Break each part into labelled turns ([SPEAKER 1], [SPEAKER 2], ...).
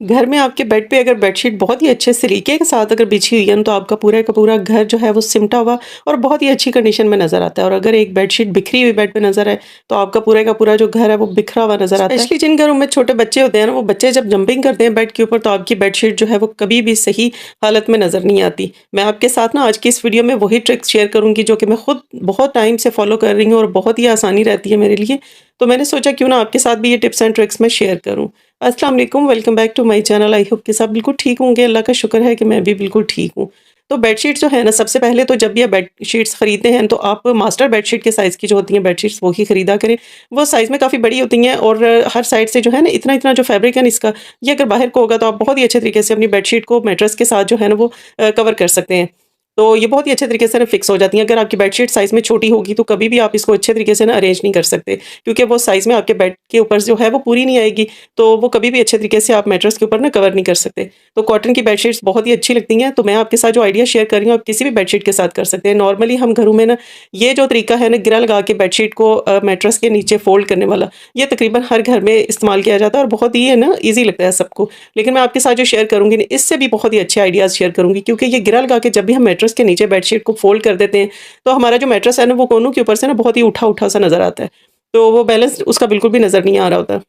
[SPEAKER 1] घर में आपके बेड पे अगर बेडशीट बहुत ही अच्छे सलीके के साथ अगर बिछी हुई है ना, तो आपका पूरा का पूरा घर जो है वो सिमटा हुआ और बहुत ही अच्छी कंडीशन में नज़र आता है। और अगर एक बेडशीट बिखरी हुई बेड पे नज़र आए, तो आपका पूरा का पूरा जो घर है वो बिखरा हुआ नज़र आता है। स्पेशली जिन घरों में छोटे बच्चे होते हैं ना, वो बच्चे जब जंपिंग करते हैं बेड के ऊपर, तो आपकी बेडशीट जो है वो कभी भी सही हालत में नज़र नहीं आती। मैं आपके साथ ना आज की इस वीडियो में वही ट्रिक्स शेयर करूँगी जो कि मैं खुद बहुत टाइम से फॉलो कर रही हूँ और बहुत ही आसानी रहती है मेरे लिए। तो मैंने सोचा क्यों ना आपके साथ भी ये टिप्स एंड ट्रिक्स मैं शेयर करूँ। अस्सलाम वालेकुम, welcome back to my channel. I hope कि सब बिल्कुल ठीक होंगे। अल्लाह का शुक्र है कि मैं भी बिल्कुल ठीक हूँ। तो बेडशीट जो है ना, सबसे पहले तो जब भी आप बेडशीट्स खरीदते हैं, तो आप मास्टर बेडशीट के साइज़ की जो होती हैं बेडशीट्स, वो ही खरीदा करें। वो साइज़ में काफ़ी बड़ी होती हैं और हर साइड से जो है ना, इतना-इतना जो फैब्रिक है ना इसका, ये अगर बाहर को होगा तो आप बहुत ही अच्छे तरीके से अपनी बेडशीट को मैट्रेस के साथ जो है ना वो कवर कर सकते हैं। तो ये बहुत ही अच्छे तरीके से ना फिक्स हो जाती हैं। अगर आपकी बेडशीट साइज़ में छोटी होगी, तो कभी भी आप इसको अच्छे तरीके से ना अरेंज नहीं कर सकते, क्योंकि वो साइज़ में आपके बेड के ऊपर जो है वो पूरी नहीं आएगी। तो वो कभी भी अच्छे तरीके से आप मैट्रेस के ऊपर ना कवर नहीं कर सकते। तो कॉटन की बेडशीट्स बहुत ही अच्छी लगती हैं, तो मैं आपके साथ जो आइडिया शेयर कर रही हूँ, आप किसी भी बेडशीट के साथ कर सकते हैं। नॉर्मली हम घरों में ना ये जो तरीका है ना, गिरा लगा के बेडशीट को मैट्रेस के नीचे फ़ोल्ड करने वाला, ये तकरीबन हर घर में इस्तेमाल किया जाता है और बहुत ही है ना ईज़ी लगता है सबको। लेकिन मैं आपके साथ जो शेयर करूँगी ना, इससे भी बहुत ही अच्छे आइडियाज़ शेयर करूँगी, क्योंकि ये गिरा लगा के जब भी हम मैट्रेस के नीचे बेडशीट को फ़ोल्ड कर देते हैं, तो हमारा जो मैट्रेस है ना, वो कोनों के ऊपर से ना बहुत ही उठा-उठा सा नज़र आता है। तो वो बैलेंस उसका बिल्कुल भी नज़र नहीं आ रहा होता।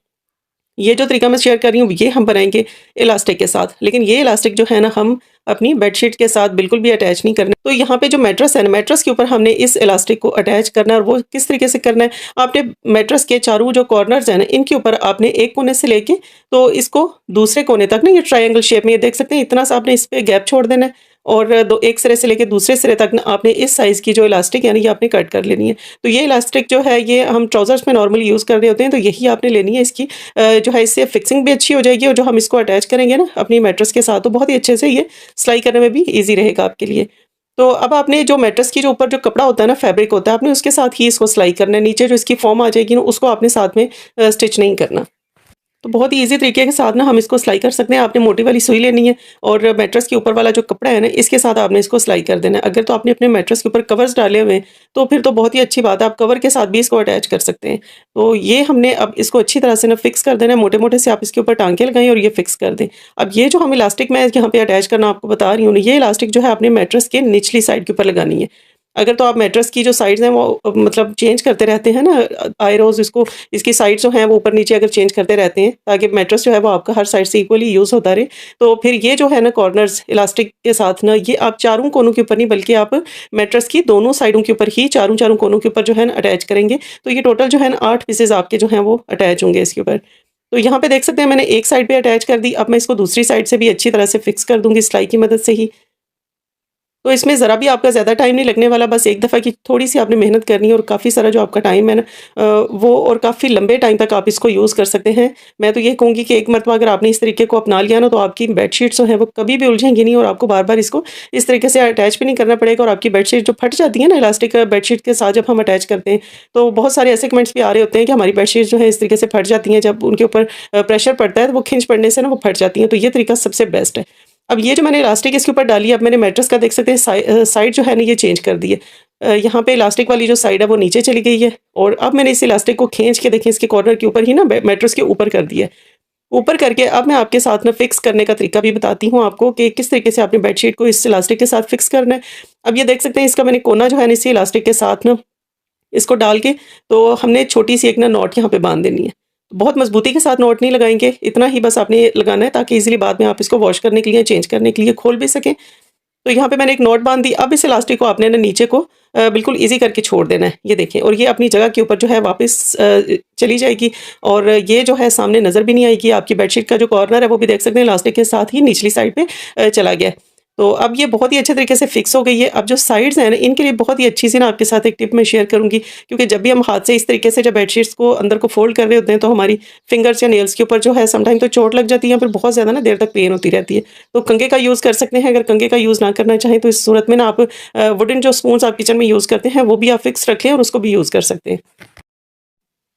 [SPEAKER 1] ये जो तरीका मैं शेयर कर रही हूँ, ये हम बनाएँगे इलास्टिक के साथ। लेकिन ये इलास्टिक जो है ना, हम अपनी बेडशीट के साथ बिल्कुल भी अटैच नहीं करना। तो यहाँ पे जो मैट्रेस है ना, मैट्रेस के ऊपर हमने इस इलास्टिक को अटैच करना है। और वो किस तरीके से करना है, आपने मैट्रेस के चारों जो कॉर्नर्स हैं ना, इनके ऊपर आपने एक कोने से लेके तो इसको दूसरे कोने तक ना, ये ट्रायंगल शेप में ये देख सकते हैं, इतना सा आपने इस पे गैप छोड़ देना है। और दो एक सिरे से लेके दूसरे सिरे तक ना आपने इस साइज़ की जो इलास्टिक है ना, ये आपने कट कर लेनी है। तो ये इलास्टिक जो है, ये हम ट्राउज़र्स में नॉर्मली यूज़ कर रहे होते हैं, तो यही आपने लेनी है। इसकी जो है इससे फिक्सिंग भी अच्छी हो जाएगी और जो हम इसको अटैच करेंगे ना अपनी मैट्रेस के साथ, तो बहुत ही अच्छे से ये सिलाई करने में भी ईज़ी रहेगा आपके लिए। तो अब आपने जो मैट्रेस की जो ऊपर जो कपड़ा होता है ना, फैब्रिक होता है, आपने उसके साथ ही इसको सिलाई करना है। नीचे जो इसकी फ़ॉर्म आ जाएगी ना, उसको आपने साथ में स्टिच नहीं करना। तो बहुत ही ईज़ी तरीके के साथ ना हम इसको सिलाई कर सकते हैं। आपने मोटी वाली सुई लेनी है और मैट्रेस के ऊपर वाला जो कपड़ा है ना, इसके साथ आपने इसको सिलाई कर देना है। अगर तो आपने अपने मैट्रेस के ऊपर कवर्स डाले हुए हैं, तो फिर तो बहुत ही अच्छी बात है, आप कवर के साथ भी इसको अटैच कर सकते हैं। तो ये हमने अब इसको अच्छी तरह से ना फिक्स कर देना है, मोटे-मोटे से आप इसके ऊपर टाँके लगाएँ और ये फिक्स कर दें। अब ये जो हम इलास्टिक मैं यहाँ पे अटैच करना आपको बता रही हूँ ना, ये इलास्टिक जो है अपने मैट्रेस के निचली साइड के ऊपर लगानी है। अगर तो आप मैट्रेस की जो साइड्स हैं वो मतलब चेंज करते रहते हैं ना, आए रोज़ इसको, इसकी साइड जो हैं वो ऊपर-नीचे अगर चेंज करते रहते हैं, ताकि मैट्रेस जो है वो आपका हर साइड से इक्वली यूज़ होता रहे। तो फिर ये जो है ना कॉर्नर्स इलास्टिक के साथ ना, ये आप चारों कोनों के ऊपर नहीं, बल्कि आप मैट्रेस की दोनों साइडों के ऊपर ही चारों-चारों कोनों के ऊपर जो है ना अटैच करेंगे। तो ये टोटल जो है ना 8 पीसेज़ आपके जो हैं वो अटैच होंगे इसके ऊपर। तो यहाँ पे देख सकते हैं मैंने एक साइड पे अटैच कर दी। अब मैं इसको दूसरी साइड से भी अच्छी तरह से फिक्स कर दूँगी सिलाई की मदद से ही। तो इसमें ज़रा भी आपका ज़्यादा टाइम नहीं लगने वाला, बस एक दफ़ा की थोड़ी-सी आपने मेहनत करनी है और काफ़ी सारा जो आपका टाइम है ना वो और काफ़ी लंबे टाइम तक आप इसको यूज़ कर सकते हैं। मैं तो ये कहूँगी कि एक मरतबा अगर आपने इस तरीके को अपना लिया ना, तो आपकी बेडशीट्स जो हैं वो कभी भी उलझेंगी नहीं और आपको बार-बार इसको इस तरीके से अटैच भी नहीं करना पड़ेगा। और आपकी बेडशीट जो फट जाती है ना इलास्टिक बेडशीट के साथ जब हम अटैच करते हैं, तो बहुत सारे ऐसे कमेंट्स भी आ रहे होते हैं कि हमारी बेडशीट जो है इस तरीके से फट जाती हैं, जब उनके ऊपर प्रेशर पड़ता है तो वो खिंच पड़ने से ना वो फट जाती हैं। तो ये तरीका सबसे बेस्ट है। अब ये जो मैंने इलास्टिक इसके ऊपर डाली है, अब मैंने मैट्रेस का देख सकते हैं साइड जो है ना ये चेंज कर दी है। यहाँ पे इलास्टिक वाली जो साइड है वो नीचे चली गई है और अब मैंने इस इलास्टिक को खींच के देखिए इसके कॉर्नर के ऊपर ही ना मैट्रेस के ऊपर कर दिया है। ऊपर करके अब मैं आपके साथ ना फिक्स करने का तरीका भी बताती हूँ आपको कि किस तरीके से आपने बेडशीट को इस इलास्टिक के साथ फिक्स करना है। अब ये देख सकते हैं, इसका मैंने कोना जो है ना इसी इलास्टिक के साथ ना इसको डाल के, तो हमने छोटी-सी एक ना नॉट यहाँ पे बाँध देनी है। बहुत मज़बूती के साथ नॉट नहीं लगाएँगे, इतना ही बस आपने लगाना है ताकि ईज़िली बाद में आप इसको वॉश करने के लिए, चेंज करने के लिए खोल भी सकें। तो यहाँ पे मैंने एक नॉट बाँध दी। अब इस इलास्टिक को आपने ना नीचे को बिल्कुल ईज़ी करके छोड़ देना है। ये देखें, और ये अपनी जगह के ऊपर जो है वापस चली जाएगी और ये जो है सामने नज़र भी नहीं आएगी। आपकी बेडशीट का जो कॉर्नर है वो भी देख सकते हैं इलास्टिक के साथ ही निचली साइड पे चला गया है। तो अब ये बहुत ही अच्छे तरीके से फिक्स हो गई है। अब जो साइड्स हैं ना, इनके लिए बहुत ही अच्छी सी ना आपके साथ एक टिप मैं शेयर करूँगी, क्योंकि जब भी हम हाथ से इस तरीके से जब बेडशीट्स को अंदर को फ़ोल्ड कर रहे होते हैं, तो हमारी फिंगर्स या नेल्स के ऊपर जो है समटाइम तो चोट लग जाती है, फिर बहुत ज़्यादा ना देर तक पेन होती रहती है। तो कंघे का यूज़ कर सकते हैं। अगर कंघे का यूज़ ना करना चाहें, तो इस सूरत में ना आप वुडन जो स्पून्स आप किचन में यूज़ करते हैं, वो भी आप फिक्स रखें और उसको भी यूज़ कर सकते हैं।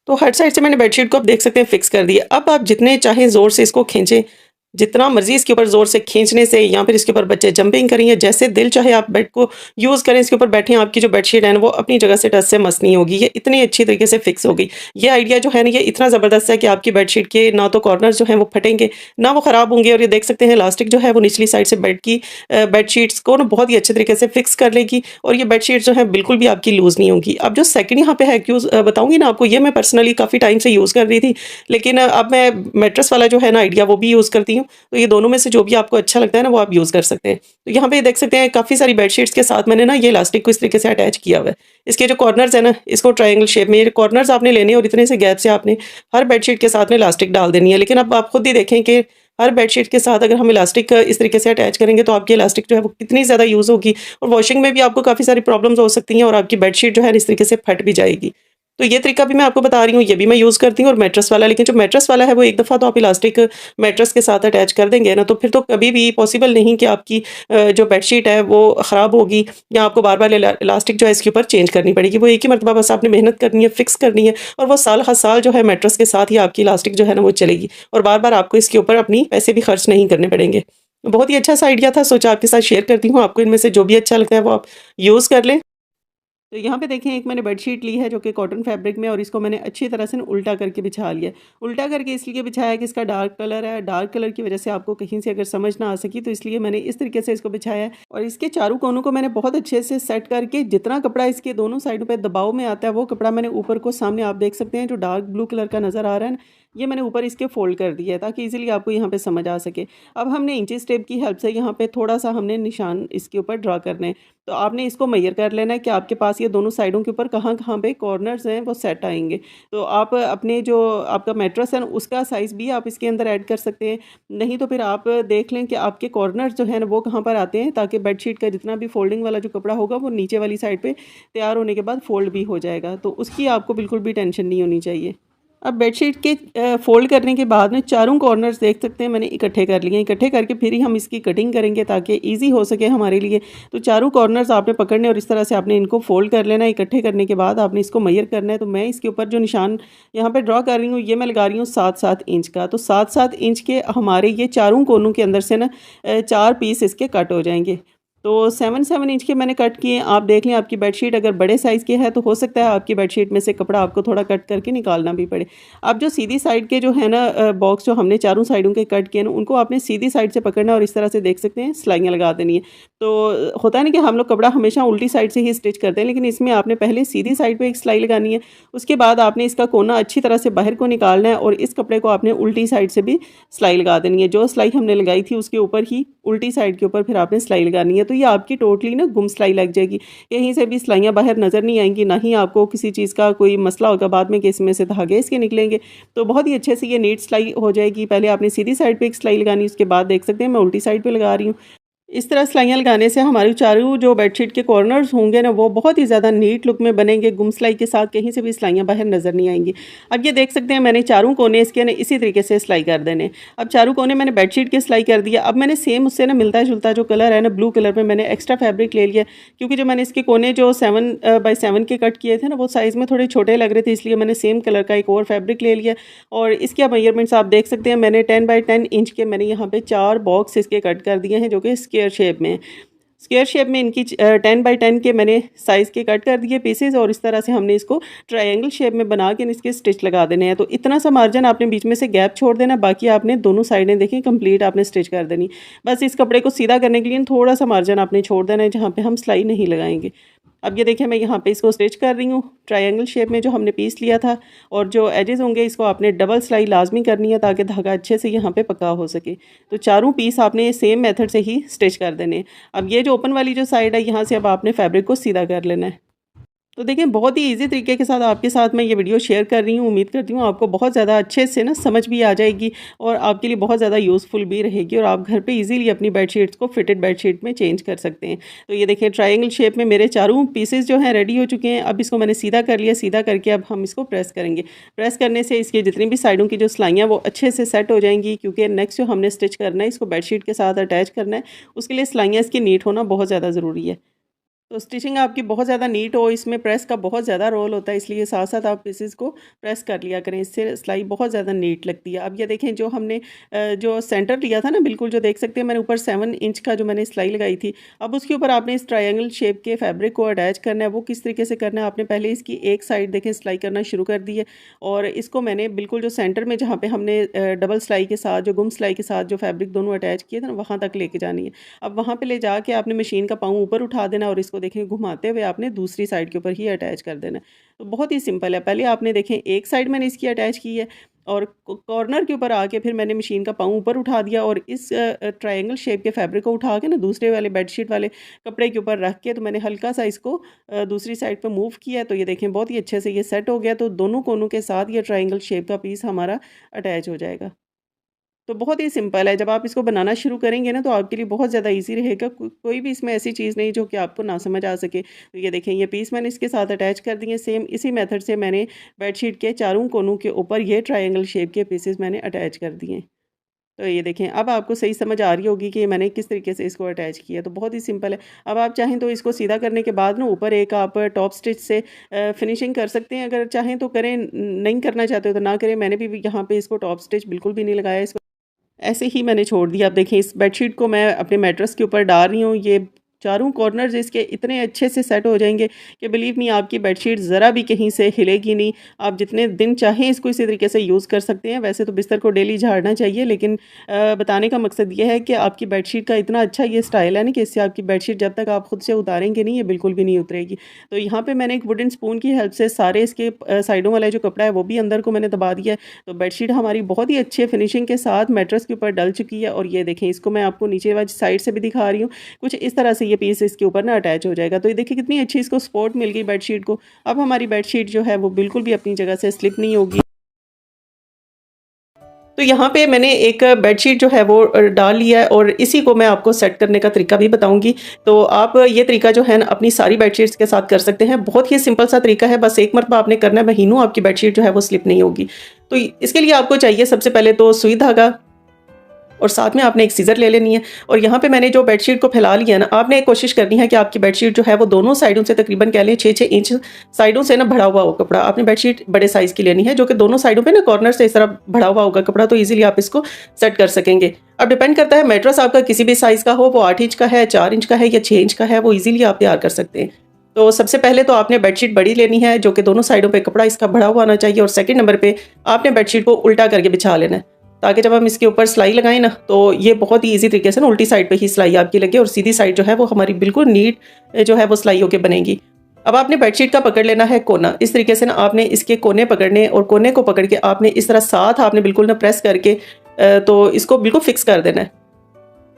[SPEAKER 1] तो हर साइड से मैंने बेडशीट को आप देख सकते हैं फिक्स कर दिया। अब आप जितने चाहें ज़ोर से इसको खींचें, जितना मर्ज़ी इसके ऊपर ज़ोर से खींचने से या फिर इसके ऊपर बच्चे जंपिंग करें या जैसे दिल चाहे आप बेड को यूज़ करें, इसके ऊपर बैठें, आपकी जो बेडशीट है ना वो अपनी जगह से टस से मस नहीं होगी। ये इतनी अच्छी तरीके से फिक्स हो गई। ये आइडिया जो है ना ये इतना ज़बरदस्त है कि आपकी बेडशीट के ना तो कॉर्नर्स जो हैं वो फटेंगे, ना वो ख़राब होंगे और ये देख सकते हैं इलास्टिक जो है वो निचली साइड से बेडशीट्स को ना बहुत ही अच्छे तरीके से फिक्स कर लेगी और ये बेडशीट जो है बिल्कुल भी आपकी लूज़ नहीं होंगी। अब जो सेकंड यहाँ पे हैक बताऊँगी ना आपको, ये मैं पर्सनली काफ़ी टाइम से यूज़ कर रही थी, लेकिन अब मैं मैट्रेस वाला जो है ना आइडिया वो भी यूज़ करती हूँ। तो ये दोनों में से जो भी आपको अच्छा लगता है ना वो आप यूज़ कर सकते हैं। तो यहाँ पे देख सकते हैं काफ़ी सारी बेडशीट्स के साथ मैंने ना ये इलास्टिक को इस तरीके से अटैच किया हुआ है। इसके जो कॉर्नर्स है ना इसको ट्रायंगल शेप में ये कॉर्नर्स आपने लेने और इतने से गैप से आपने हर बेडशीट के साथ में इलास्टिक डाल देनी है। लेकिन अब आप खुद ही देखें कि हर बेडशीट के साथ अगर हम इलास्टिक इस तरीके से अटैच करेंगे तो आपकी इलास्टिक जो है वो कितनी ज़्यादा यूज़ होगी और वॉशिंग में भी आपको काफ़ी सारी प्रॉब्लम्स हो सकती हैं और आपकी बेडशीट जो है इस तरीके से फट भी जाएगी। तो ये तरीका भी मैं आपको बता रही हूँ, ये भी मैं यूज़ करती हूँ और मैट्रेस वाला, लेकिन जो मैट्रेस वाला है वो एक दफ़ा तो आप इलास्टिक मैट्रेस के साथ अटैच कर देंगे ना तो फिर तो कभी भी पॉसिबल नहीं कि आपकी जो बेडशीट है वो ख़राब होगी या आपको बार-बार इलास्टिक जो है इसके ऊपर चेंज करनी पड़ेगी। वो एक ही मर्तबा बस आपने मेहनत करनी है, फिक्स करनी है और वो साल हर साल जो है मैट्रेस के साथ ही आपकी इलास्टिक जो है ना वो चलेगी और बार-बार आपको इसके ऊपर अपनी पैसे भी खर्च नहीं करने पड़ेंगे। बहुत ही अच्छा सा आइडिया था, सोचा आपके साथ शेयर करती हूँ। आपको इनमें से जो भी अच्छा लगता है वो आप यूज़ कर लें। तो यहाँ पे देखें एक मैंने बेडशीट ली है जो कि कॉटन फैब्रिक में और इसको मैंने अच्छी तरह से ना उल्टा करके बिछा लिया है। उल्टा करके इसलिए बिछाया है कि इसका डार्क कलर है, डार्क कलर की वजह से आपको कहीं से अगर समझ ना आ सकी तो इसलिए मैंने इस तरीके से इसको बिछाया है और इसके चारों कोनों को मैंने बहुत अच्छे से सेट करके जितना कपड़ा इसके दोनों साइडों पे दबाव में आता है वो कपड़ा मैंने ऊपर को सामने आप देख सकते हैं जो डार्क ब्लू कलर का नज़र आ रहा है ना, ये मैंने ऊपर इसके फोल्ड कर दिया है ताकि इजीली आपको यहाँ पे समझ आ सके। अब हमने इंचेस टेप की हेल्प से यहाँ पे थोड़ा सा हमने निशान इसके ऊपर ड्रा करने हैं। तो आपने इसको मेजर कर लेना है कि आपके पास ये दोनों साइडों के ऊपर कहाँ-कहाँ पे कॉर्नर्स हैं वो सेट आएँगे। तो आप अपने जो आपका मैट्रेस है ना उसका साइज़ भी आप इसके अंदर ऐड कर सकते हैं। नहीं तो फिर आप देख लें कि आपके कॉर्नर्स जो है ना वो कहाँ पर आते हैं ताकि बेडशीट का जितना भी फ़ोल्डिंग वाला जो कपड़ा होगा वो नीचे वाली साइड पे तैयार होने के बाद फ़ोल्ड भी हो जाएगा। तो उसकी आपको बिल्कुल भी टेंशन नहीं होनी चाहिए। अब बेडशीट के फ़ोल्ड करने के बाद में चारों कॉर्नर्स देख सकते हैं मैंने इकट्ठे कर लिए हैं। इकट्ठे करके फिर ही हम इसकी कटिंग करेंगे ताकि ईज़ी हो सके हमारे लिए। तो चारों कॉर्नर्स आपने पकड़ने और इस तरह से आपने इनको फ़ोल्ड कर लेना है। इकट्ठे करने के बाद आपने इसको मेज़र करना है। तो मैं इसके ऊपर जो निशान यहाँ पे ड्रा कर रही हूँ ये मैं लगा रही हूँ 7-7 इंच का। तो 7-7 इंच के हमारे ये चारों कोनों के अंदर से ना 4 पीस इसके कट हो जाएँगे। तो 7-7 इंच के मैंने कट किए। आप देख लें आपकी बेडशीट अगर बड़े साइज़ की है तो हो सकता है आपकी बेडशीट में से कपड़ा आपको थोड़ा कट करके निकालना भी पड़े। अब जो सीधी साइड के जो है ना बॉक्स जो हमने चारों साइडों के कट किए ना उनको आपने सीधी साइड से पकड़ना और इस तरह से देख सकते हैं सिलाइयाँ लगा देनी है। तो होता है ना कि हम लोग कपड़ा हमेशा उल्टी साइड से ही स्टिच करते हैं, लेकिन इसमें आपने पहले सीधी साइड पे एक सिलाई लगानी है। उसके बाद आपने इसका कोना अच्छी तरह से बाहर को निकालना है और इस कपड़े को आपने उल्टी साइड से भी सिलाई लगा देनी है। जो सिलाई हमने लगाई थी उसके ऊपर ही उल्टी साइड के ऊपर फिर आपने सिलाई लगानी है। तो ये आपकी टोटली ना गुम सिलाई लग जाएगी। कहीं से भी सिलाइयाँ बाहर नज़र नहीं आएँगी, ना ही आपको किसी चीज़ का कोई मसला होगा बाद में कि इसमें से धागे इसके निकलेंगे। तो बहुत ही अच्छे से ये नीट सिलाई हो जाएगी। पहले आपने सीधी साइड पे एक सिलाई लगानी, उसके बाद देख सकते हैं मैं उल्टी साइड पे लगा रही हूँ। इस तरह सिलाइयाँ लगाने से हमारी चारों जो बेडशीट के कॉर्नर्स होंगे ना वो बहुत ही ज़्यादा नीट लुक में बनेंगे। गुम सिलाई के साथ कहीं से भी सिलाइयाँ बाहर नज़र नहीं आएंगी। अब ये देख सकते हैं मैंने चारों कोने इसके ना इसी तरीके से सिलाई कर देने। अब चारों कोने मैंने बेडशीट की सिलाई कर दिया। अब मैंने सेम उससे ना मिलता जुलता जो कलर है ना ब्लू कलर में मैंने एक्स्ट्रा फैब्रिक ले लिया, क्योंकि जो मैंने इसके कोने जो 7x7 के कट किए थे ना वो साइज़ में थोड़े छोटे लग रहे थे, इसलिए मैंने सेम कलर का एक और फैब्रिक ले लिया। और इसके मेजरमेंट्स आप देख सकते हैं मैंने 10x10 इंच के मैंने यहाँ पे 4 बॉक्स इसके कट कर दिए हैं जो कि स्क्वायर शेप में। स्क्वायर शेप में इनकी 10x10 के मैंने साइज़ के कट कर दिए पीसेस और इस तरह से हमने इसको ट्रायंगल शेप में बना के इसके स्टिच लगा देने हैं। तो इतना सा मार्जिन आपने बीच में से गैप छोड़ देना, बाकी आपने दोनों साइडें देखें कंप्लीट आपने स्टिच कर देनी। बस इस कपड़े को सीधा करने के लिए थोड़ा सा मार्जिन आपने छोड़ देना है जहाँ पे हम सिलाई नहीं लगाएंगे। अब ये देखिए मैं यहाँ पे इसको स्टिच कर रही हूँ ट्रायंगल शेप में जो हमने पीस लिया था, और जो एजेस होंगे इसको आपने डबल सिलाई लाजमी करनी है ताकि धागा अच्छे से यहाँ पे पका हो सके। तो चारों पीस आपने सेम मेथड से ही स्टिच कर देने। अब ये जो ओपन वाली जो साइड है यहाँ से अब आपने फैब्रिक को सीधा कर लेना है। तो देखिए बहुत ही ईज़ी तरीके के साथ आपके साथ मैं ये वीडियो शेयर कर रही हूँ। उम्मीद करती हूँ आपको बहुत ज़्यादा अच्छे से ना समझ भी आ जाएगी और आपके लिए बहुत ज़्यादा यूज़फुल भी रहेगी और आप घर पे इजीली अपनी बेडशीट्स को फिटेड बेडशीट में चेंज कर सकते हैं। तो ये देखिए ट्रायंगल शेप में मेरे चारों पीसेस जो हैं रेडी हो चुके हैं। अब इसको मैंने सीधा कर लिया, सीधा करके अब हम इसको प्रेस करेंगे। प्रेस करने से इसकी जितनी भी साइडों की जो सिलाइयाँ वो अच्छे से सेट हो जाएंगी, क्योंकि नेक्स्ट जो हमने स्टिच करना है इसको बेडशीट के साथ अटैच करना है, उसके लिए सिलाइयाँ इसकी नीट होना बहुत ज़्यादा ज़रूरी है। तो स्टिचिंग आपकी बहुत ज़्यादा नीट हो, इसमें प्रेस का बहुत ज़्यादा रोल होता है, इसलिए साथ-साथ आप पीसेस को प्रेस कर लिया करें, इससे सिलाई बहुत ज़्यादा नीट लगती है। अब ये देखें जो हमने जो सेंटर लिया था ना बिल्कुल जो देख सकते हैं मैंने ऊपर 7 इंच का जो मैंने सिलाई लगाई थी, अब उसके ऊपर आपने इस ट्रायंगल शेप के फैब्रिक को अटैच करना है। वो किस तरीके से करना है, आपने पहले इसकी एक साइड देखें सिलाई करना शुरू कर दी है और इसको मैंने बिल्कुल जो सेंटर में जहाँ पे हमने डबल सिलाई के साथ जो गुम सिलाई के साथ जो फैब्रिक दोनों अटैच किए थे ना, वहाँ तक लेके जानी है। अब वहाँ पे ले जाके आपने मशीन का पाँव ऊपर उठा देना है और इसको देखें घुमाते हुए आपने दूसरी साइड के ऊपर ही अटैच कर देना है। तो बहुत ही सिंपल है। पहले आपने देखें एक साइड मैंने इसकी अटैच की है और कॉर्नर के ऊपर आके फिर मैंने मशीन का पाँव ऊपर उठा दिया और इस ट्रायंगल शेप के फैब्रिक को उठा के ना दूसरे वाले बेडशीट वाले कपड़े के ऊपर रख के तो मैंने हल्का सा इसको दूसरी साइड पे मूव किया। तो ये देखें बहुत ही अच्छे से ये सेट हो गया। तो दोनों कोनों के साथ ये ट्रायंगल शेप का पीस हमारा अटैच हो जाएगा। तो बहुत ही सिंपल है, जब आप इसको बनाना शुरू करेंगे ना तो आपके लिए बहुत ज़्यादा ईज़ी रहेगा। कोई भी इसमें ऐसी चीज़ नहीं जो कि आपको ना समझ आ सके। तो ये देखें ये पीस मैंने इसके साथ अटैच कर दिए। सेम इसी मेथड से मैंने बेडशीट के चारों कोनों के ऊपर ये ट्रायंगल शेप के पीसेस मैंने अटैच कर दिए। तो ये देखें अब आपको सही समझ आ रही होगी कि मैंने किस तरीके से इसको अटैच किया। तो बहुत ही सिंपल है। अब आप चाहें तो इसको सीधा करने के बाद ना ऊपर एक आप टॉप स्टिच से फिनिशिंग कर सकते हैं। अगर चाहें तो करें, नहीं करना चाहते हो तो ना करें। मैंने भी यहाँ पे इसको टॉप स्टिच बिल्कुल भी नहीं लगाया। इसको ऐसे ही मैंने छोड़ दिया। अब देखिए इस बेडशीट को मैं अपने मैट्रेस के ऊपर डाल रही हूँ। ये चारों कॉर्नर्स इसके इतने अच्छे से सेट हो जाएंगे कि बिलीव मी आपकी बेडशीट ज़रा भी कहीं से हिलेगी नहीं। आप जितने दिन चाहें इसको इसी तरीके से यूज़ कर सकते हैं। वैसे तो बिस्तर को डेली झाड़ना चाहिए, लेकिन बताने का मकसद ये है कि आपकी बेडशीट का इतना अच्छा ये स्टाइल है ना कि इससे आपकी बेडशीट जब तक आप खुद से उतारेंगे नहीं, ये बिल्कुल भी नहीं उतरेगी। तो यहाँ पर मैंने एक वुडन स्पून की हेल्प से सारे इसके साइडों वाला जो कपड़ा है वो भी अंदर को मैंने दबा दिया है। तो बेडशीट हमारी बहुत ही अच्छे फिनिशिंग के साथ मैट्रेस के ऊपर डल चुकी है। और ये देखें इसको मैं आपको नीचे वाली साइड से भी दिखा रही हूँ। कुछ इस तरह से ये पीस इसके ऊपर ना अटैच हो जाएगा। तो ये देखिए कितनी अच्छी इसको सपोर्ट मिल गई बेडशीट को। अब हमारी बेडशीट जो है वो बिल्कुल भी अपनी जगह से स्लिप नहीं होगी। तो यहाँ पे मैंने एक बेडशीट जो है वो डाल लिया है और इसी को मैं आपको सेट करने का तरीका भी बताऊंगी। तो आप ये तरीका जो है ना अपनी सारी बेडशीट्स के साथ कर सकते हैं। बहुत ही सिंपल सा तरीका है, बस एक मरतबा आपने करना है, महीनों आपकी बेडशीट जो है वो स्लिप नहीं होगी। तो इसके लिए आपको चाहिए सबसे पहले तो सुई धागा और साथ में आपने एक सीज़र ले लेनी है। और यहाँ पे मैंने जो बेडशीट को फैला लिया ना, आपने कोशिश करनी है कि आपकी बेडशीट जो है वो दोनों साइडों से तकरीबन कह लें 6-6 इंच साइडों से ना भरा हुआ हो कपड़ा। आपने बेडशीट बड़े साइज़ की लेनी है जो कि दोनों साइडों पे ना कॉर्नर से इस तरह भरा हुआ होगा कपड़ा, तो ईजिली आप इसको सेट कर सकेंगे। अब डिपेंड करता है मैट्रेस आपका किसी भी साइज़ का हो, वो 8 इंच का है, 4 इंच का है या 6 इंच का है, वो ईजिली आप तैयार कर सकते हैं। तो सबसे पहले तो आपने बेडशीट बड़ी लेनी है जो कि दोनों साइडों पे कपड़ा इसका भरा हुआ आना चाहिए। और सेकंड नंबर पे आपने बेडशीट को उल्टा करके बिछा लेना है ताकि जब हम इसके ऊपर सिलाई लगाएं ना तो ये बहुत ही इजी तरीके से ना उल्टी साइड पे ही सिलाई आपकी लगे और सीधी साइड जो है वो हमारी बिल्कुल नीट जो है वो सिलाई होके बनेगी। अब आपने बेडशीट का पकड़ लेना है कोना। इस तरीके से ना आपने इसके कोने पकड़ने और कोने को पकड़ के आपने इस तरह साथ आपने बिल्कुल ना प्रेस करके तो इसको बिल्कुल फिक्स कर देना है।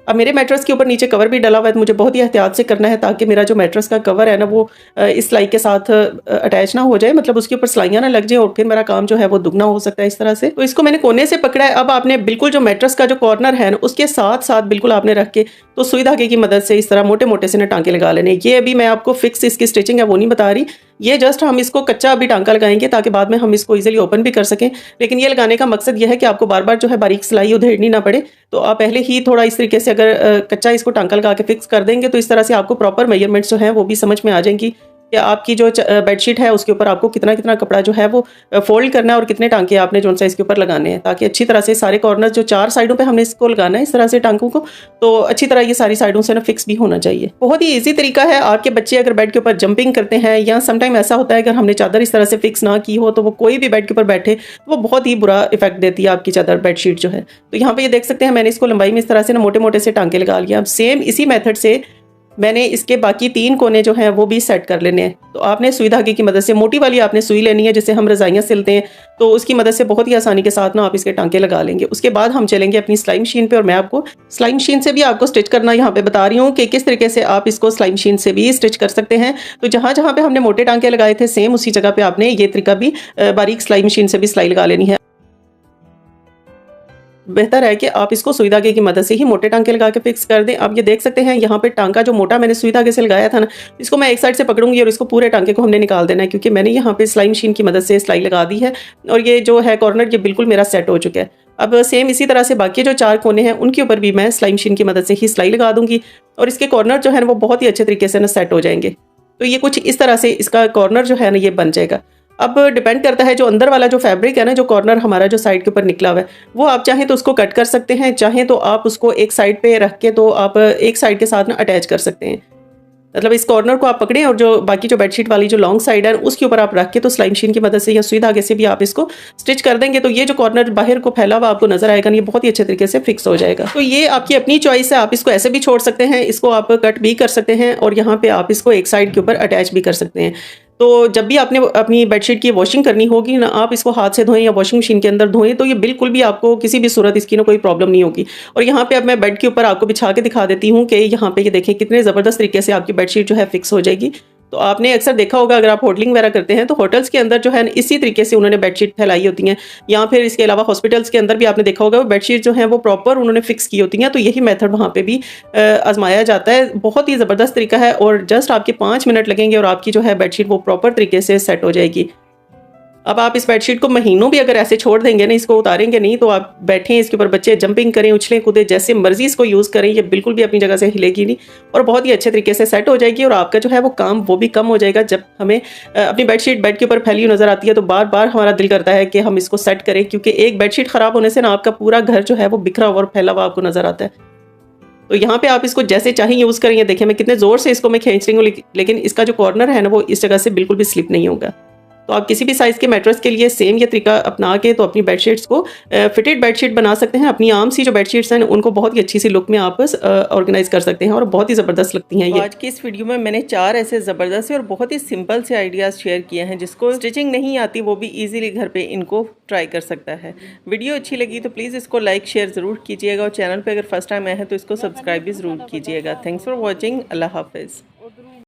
[SPEAKER 1] अब मेरे मैट्रेस के ऊपर नीचे कवर भी डला हुआ है, तो मुझे बहुत ही एहतियात से करना है ताकि मेरा जो मैट्रेस का कवर है ना वो इस सिलाई के साथ अटैच ना हो जाए, मतलब उसके ऊपर सिलाइयाँ ना लग जाए और फिर मेरा काम जो है वो दुगना हो सकता है इस तरह से। तो इसको मैंने कोने से पकड़ा है। अब आपने बिल्कुल जो मैट्रेस का जो कॉर्नर है ना उसके साथ साथ बिल्कुल आपने रख के तो सुई धागे की मदद से इस तरह मोटे मोटे से ना टांके लगा लेने। ये अभी मैं आपको फिक्स इसकी स्टिचिंग है वो नहीं बता रही, ये जस्ट हम इसको कच्चा अभी टांका लगाएंगे ताकि बाद में हम इसको इजीली ओपन भी कर सकें। लेकिन ये लगाने का मकसद ये है कि आपको बार बार जो है बारीक सिलाई उधेड़नी ना पड़े। तो आप पहले ही थोड़ा इस तरीके से अगर कच्चा इसको टांका लगा के फिक्स कर देंगे तो इस तरह से आपको प्रॉपर मेजरमेंट्स जो हैं वो भी समझ में आ जाएंगी कि आपकी जो बेडशीट है उसके ऊपर आपको कितना कितना कपड़ा जो है वो फोल्ड करना है और कितने टांके आपने जो सा इसके ऊपर लगाने हैं, ताकि अच्छी तरह से सारे कॉर्नर जो 4 साइडों पे हमने इसको लगाना है इस तरह से टांकों को, तो अच्छी तरह ये सारी साइडों से ना फिक्स भी होना चाहिए। बहुत ही ईजी तरीका है। आपके बच्चे अगर बेड के ऊपर जंपिंग करते हैं या समटाइम ऐसा होता है अगर हमने चादर इस तरह से फिक्स ना की हो तो वो कोई भी बेड के ऊपर बैठे तो वो बहुत ही बुरा इफेक्ट देती है आपकी चादर बेडशीट जो है। तो यहाँ पे ये देख सकते हैं मैंने इसको लंबाई में इस तरह से ना मोटे मोटे से टांके लगा लिया। अब सेम इसी मेथड से मैंने इसके बाकी 3 कोने जो हैं वो भी सेट कर लेने हैं। तो आपने सुई धागे की मदद से मोटी वाली आपने सुई लेनी है जिससे हम रजाइयाँ सिलते हैं, तो उसकी मदद से बहुत ही आसानी के साथ ना आप इसके टांके लगा लेंगे। उसके बाद हम चलेंगे अपनी सिलाई मशीन पे और मैं आपको सिलाई मशीन से भी आपको स्टिच करना यहाँ पे बता रही हूँ कि किस तरीके से आप इसको सिलाई मशीन से भी स्टिच कर सकते हैं। तो जहाँ जहाँ पे हमने मोटे टांके लगाए थे सेम उसी जगह पे आपने ये तरीका भी बारीक सिलाई मशीन से भी सिलाई लगा लेनी है। बेहतर है कि आप इसको सुई धागे की मदद से ही मोटे टांके लगा के फिक्स कर दें। आप ये देख सकते हैं यहाँ पे टांका जो मोटा मैंने सुई धागे से लगाया था ना, इसको मैं एक साइड से पकड़ूंगी और इसको पूरे टांके को हमने निकाल देना है क्योंकि मैंने यहाँ पे सिलाई मशीन की मदद से सिलाई लगा दी है और ये जो है कॉर्नर ये बिल्कुल मेरा सेट हो चुका है। अब सेम इसी तरह से बाकी जो 4 कोने हैं उनके ऊपर भी मैं सिलाई मशीन की मदद से ही सिलाई लगा दूँगी और इसके कॉर्नर जो है ना वो बहुत ही अच्छे तरीके से ना सेट हो जाएँगे। तो ये कुछ इस तरह से इसका कॉर्नर जो है ना ये बन जाएगा। अब डिपेंड करता है जो अंदर वाला जो फैब्रिक है ना, जो कॉर्नर हमारा जो साइड के ऊपर निकला हुआ है, वो आप चाहें तो उसको कट कर सकते हैं, चाहें तो आप उसको एक साइड पे रख के तो आप एक साइड के साथ ना अटैच कर सकते हैं। मतलब इस कॉर्नर को आप पकड़ें और जो बाकी जो बेडशीट वाली जो लॉन्ग साइड है उसके ऊपर आप रख के तो सिलाई मशीन की मदद से या सुई धागे से भी आप इसको स्टिच कर देंगे, तो ये जो कॉर्नर बाहर को फैला हुआ आपको नजर आएगा, ये बहुत ही अच्छे तरीके से फिक्स हो जाएगा। तो ये आपकी अपनी चॉइस है, आप इसको ऐसे भी छोड़ सकते हैं, इसको आप कट भी कर सकते हैं और यहाँ पे आप इसको एक साइड के ऊपर अटैच भी कर सकते हैं। तो जब भी आपने अपनी बेडशीट की वॉशिंग करनी होगी ना, आप इसको हाथ से धोएं या वॉशिंग मशीन के अंदर धोएं, तो ये बिल्कुल भी आपको किसी भी सूरत इसकी ना कोई प्रॉब्लम नहीं होगी। और यहाँ पे अब मैं बेड के ऊपर आपको बिछा के दिखा देती हूँ कि यहाँ पे ये देखें कितने ज़बरदस्त तरीके से आपकी बेडशीट जो है फिक्स हो जाएगी। तो आपने अक्सर देखा होगा अगर आप होटलिंग वगैरह करते हैं तो होटल्स के अंदर जो है ना इसी तरीके से उन्होंने बेडशीट फैलाई होती हैं, या फिर इसके अलावा हॉस्पिटल्स के अंदर भी आपने देखा होगा वो बेडशीट जो है वो प्रॉपर उन्होंने फिक्स की होती हैं। तो यही मेथड वहाँ पे भी आजमाया जाता है। बहुत ही ज़बरदस्त तरीका है और जस्ट आपके 5 मिनट लगेंगे और आपकी जो है बेडशीट वो प्रॉपर तरीके से सेट हो जाएगी। अब आप इस बेडशीट को महीनों भी अगर ऐसे छोड़ देंगे ना, इसको उतारेंगे नहीं, तो आप बैठें इसके ऊपर, बच्चे जंपिंग करें, उछलें कूदें, जैसे मर्जी इसको यूज़ करें, ये बिल्कुल भी अपनी जगह से हिलेगी नहीं और बहुत ही अच्छे तरीके से सेट हो जाएगी। और आपका जो है वो काम वो भी कम हो जाएगा। जब हमें अपनी बेडशीट बेड के ऊपर फैली हुई नज़र आती है तो बार बार हमारा दिल करता है कि हम इसको सेट करें, क्योंकि एक बेडशीट ख़राब होने से ना आपका पूरा घर जो है वो बिखरा हुआ और फैला हुआ आपको नज़र आता है। तो यहाँ पे आप इसको जैसे चाहें यूज़ करें। ये देखिए मैं कितने ज़ोर से इसको मैं खींच रही हूँ, लेकिन इसका जो कॉर्नर है ना वो इस जगह से बिल्कुल भी स्लिप नहीं होगा। तो आप किसी भी साइज़ के मैट्रेस के लिए सेम ये तरीका अपना के तो अपनी बेडशीट्स को फिटेड बेडशीट बना सकते हैं। अपनी आम सी जो बेडशीट्स हैं उनको बहुत ही अच्छी सी लुक में आप ऑर्गेनाइज़ कर सकते हैं और बहुत ही ज़बरदस्त लगती हैं ये। आज की इस वीडियो में मैंने 4 ऐसे ज़बरदस्त और बहुत ही सिंपल से आइडियाज़ शेयर किए हैं, जिसको स्टिचिंग नहीं आती वो भी ईज़िली घर पे इनको ट्राई कर सकता है। वीडियो अच्छी लगी तो प्लीज़ इसको लाइक शेयर ज़रूर कीजिएगा और चैनल पर अगर फर्स्ट टाइम आए हैं तो इसको सब्सक्राइब भी ज़रूर कीजिएगा। Thanks for watching. अल्लाह हाफिज़।